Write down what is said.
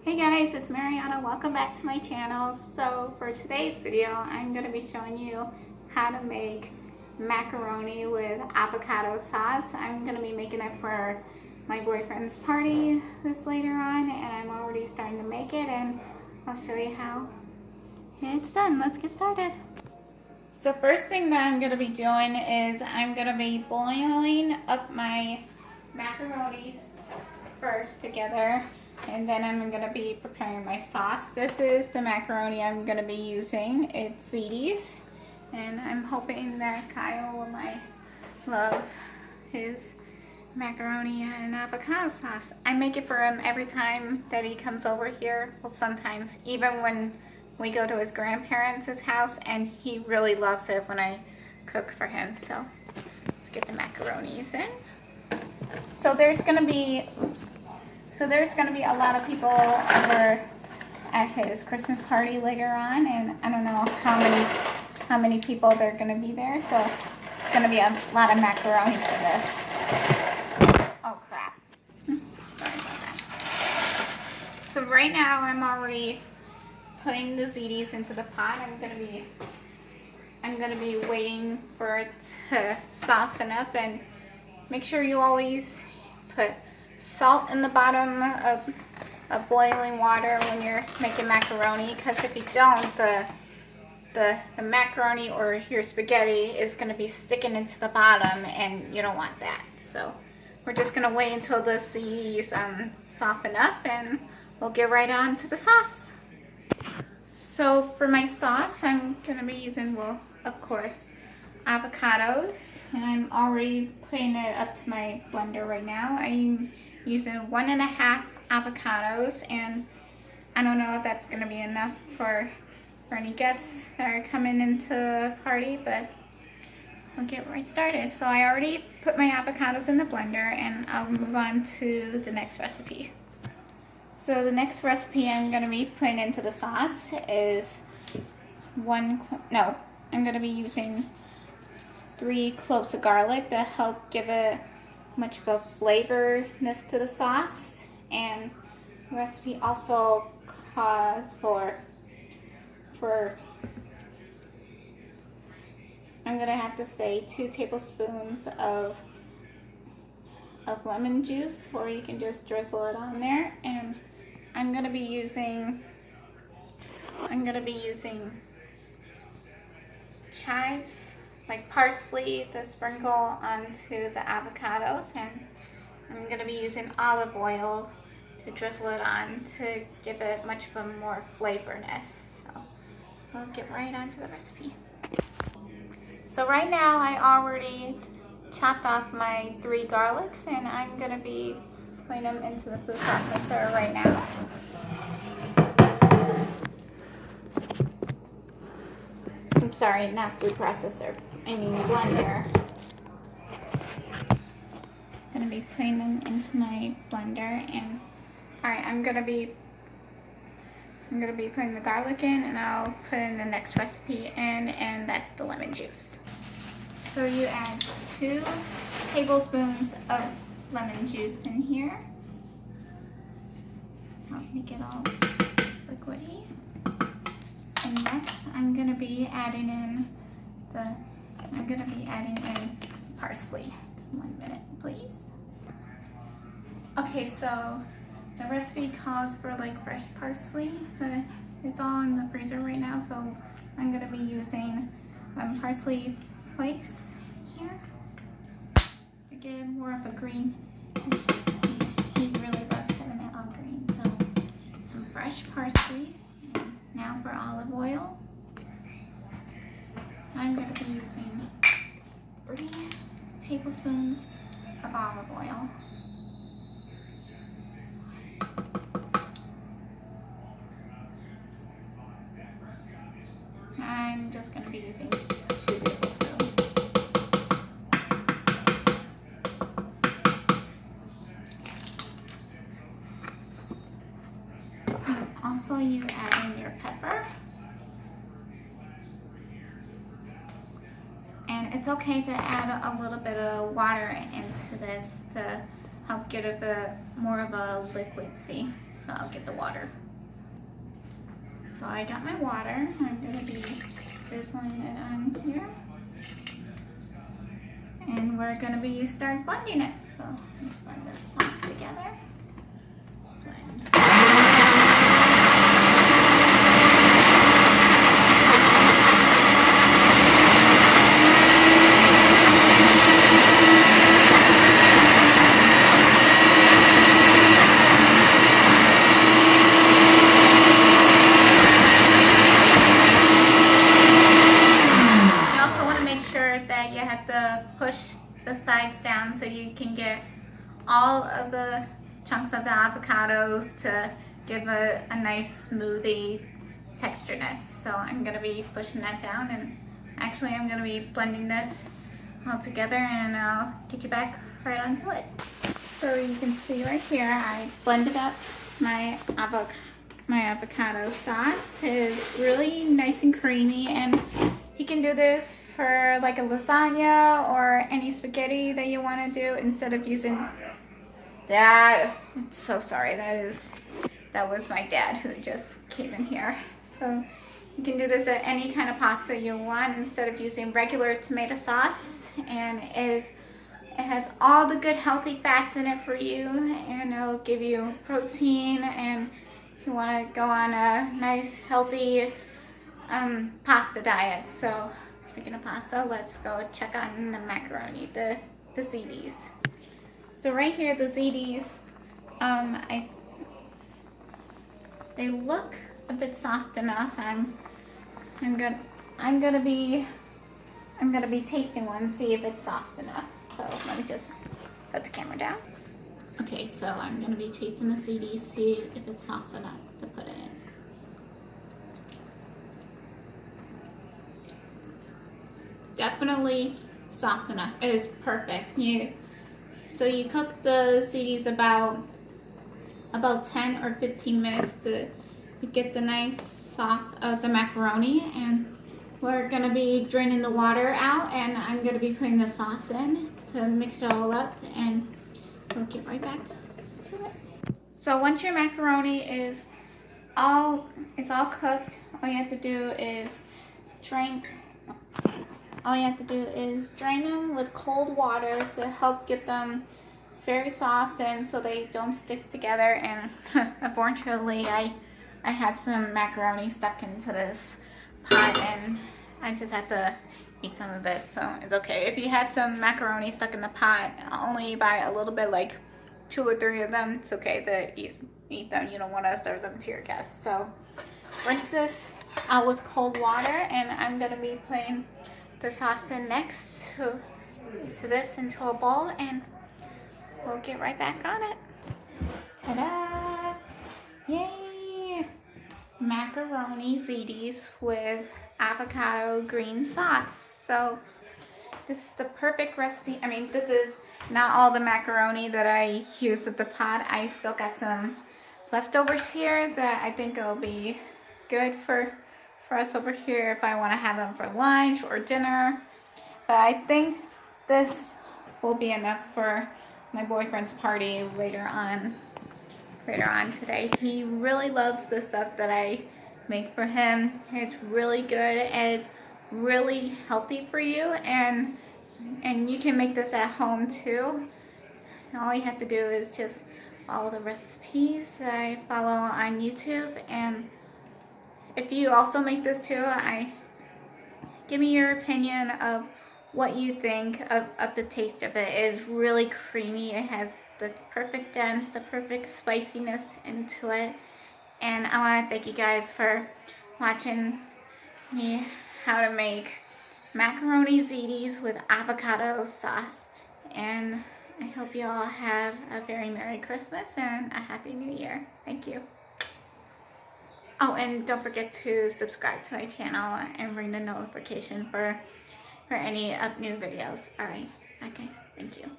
Hey guys, it's Mariana. Welcome back to my channel. So for today's video, I'm going to be showing you how to make macaroni with avocado sauce. I'm going to be making it for my boyfriend's party this later on, and I'm already starting to make it, and I'll show you how it's done. Let's get started. So first thing that I'm going to be doing is I'm going to be boiling up my macaronis first together. And then I'm going to be preparing my sauce. This is the macaroni I'm going to be using. It's Ziti's. And I'm hoping that Kyle might love his macaroni and avocado sauce. I make it for him every time that he comes over here. Well, sometimes, even when we go to his grandparents' house. And he really loves it when I cook for him. So let's get the macaronis in. So there's going to be, there's going to be a lot of people over at his Christmas party later on, and I don't know how many people they're going to be there, so it's going to be a lot of macaroni for this. Oh crap. Sorry about that. So right now I'm already putting the ziti's into the pot. I'm going to be waiting for it to soften up, and make sure you always put salt in the bottom of boiling water when you're making macaroni, because if you don't, the macaroni or your spaghetti is going to be sticking into the bottom, and you don't want that. So we're just going to wait until the seeds soften up, and we'll get right on to the sauce. So for my sauce, I'm going to be using, well, of course, avocados, and I'm already putting it up to my blender right now. I'm using 1.5 avocados, and I don't know if that's going to be enough for any guests that are coming into the party, but we'll get right started. So I already put my avocados in the blender, and I'll move on to the next recipe. So the next recipe I'm going to be putting into the sauce is I'm going to be using 3 cloves of garlic to help give it much of a flavorness to the sauce. And the recipe also calls for I'm gonna have to say 2 tablespoons of lemon juice, or you can just drizzle it on there. And I'm gonna be using chives, like parsley, to sprinkle onto the avocados, and I'm going to be using olive oil to drizzle it on to give it much of a more flavorness. So we'll get right onto the recipe. So right now I already chopped off my 3 garlics, and I'm going to be putting them into the food processor right now. I'm sorry, not food processor, I mean blender. I'm gonna be putting them into my blender, and alright, I'm gonna be putting the garlic in, and I'll put in the next recipe in, and that's the lemon juice. So you add 2 tablespoons of lemon juice in here. I'll make it all liquidy. And next, I'm going to be adding in parsley. 1 minute, please. Okay, so the recipe calls for like fresh parsley, but it's all in the freezer right now, so I'm going to be using parsley flakes here. Again, more of a green. You should see, he really loves having it all green. So some fresh parsley. Now for olive oil, I'm going to be using 3 tablespoons of olive oil. I'm just going to be using 2 tablespoons. And also you add in your pepper. And it's okay to add a little bit of water into this to help get it more of a liquid, see? So I'll get the water. So I got my water. I'm gonna be drizzling it on here. And we're gonna be start blending it. So let's blend this sauce together. Blend. That you have to push the sides down so you can get all of the chunks of the avocados to give a nice smoothie textureness. So I'm going to be pushing that down, and actually I'm going to be blending this all together, and I'll get you back right onto it. So you can see right here I blended up my avocado sauce. It is really nice and creamy, and you can do this for like a lasagna or any spaghetti that you want to do instead of using that. I'm so sorry, that was my dad who just came in here. So you can do this at any kind of pasta you want instead of using regular tomato sauce, and it has all the good healthy fats in it for you, and it'll give you protein, and if you want to go on a nice healthy pasta diet. So speaking of pasta, let's go check on the macaroni, the ziti's. So right here, the ziti's, they look a bit soft enough. I'm gonna be tasting one, see if it's soft enough. So let me just put the camera down. Okay, so I'm gonna be tasting the ziti's, see if it's soft enough to put it in. Definitely soft enough. It is perfect. So you cook the ziti's about 10 or 15 minutes to get the nice soft of the macaroni, and we're gonna be draining the water out, and I'm gonna be putting the sauce in to mix it all up, and we'll get right back to it. So once your macaroni is all cooked, all you have to do is drain them with cold water to help get them very soft and so they don't stick together. And unfortunately, I had some macaroni stuck into this pot, and I just had to eat some of it. So it's okay. If you have some macaroni stuck in the pot, only buy a little bit, like 2 or 3 of them. It's okay to eat them. You don't want to serve them to your guests. So rinse this out with cold water, and I'm going to be putting the sauce in next to this into a bowl, and we'll get right back on it. Ta-da! Yay! Macaroni ziti's with avocado green sauce. So this is the perfect recipe. I mean, this is not all the macaroni that I used at the pot. I still got some leftovers here that I think will be good for us over here if I want to have them for lunch or dinner. But I think this will be enough for my boyfriend's party later on today. He really loves the stuff that I make for him. It's really good, and it's really healthy for you, and you can make this at home too. All you have to do is just follow the recipes that I follow on YouTube, and if you also make this too, give me your opinion of what you think of the taste of it. It is really creamy. It has the perfect dense, the perfect spiciness into it. And I want to thank you guys for watching me how to make macaroni ziti's with avocado sauce. And I hope you all have a very Merry Christmas and a Happy New Year. Thank you. Oh, and don't forget to subscribe to my channel and ring the notification for any new videos. Alright, guys, thank you.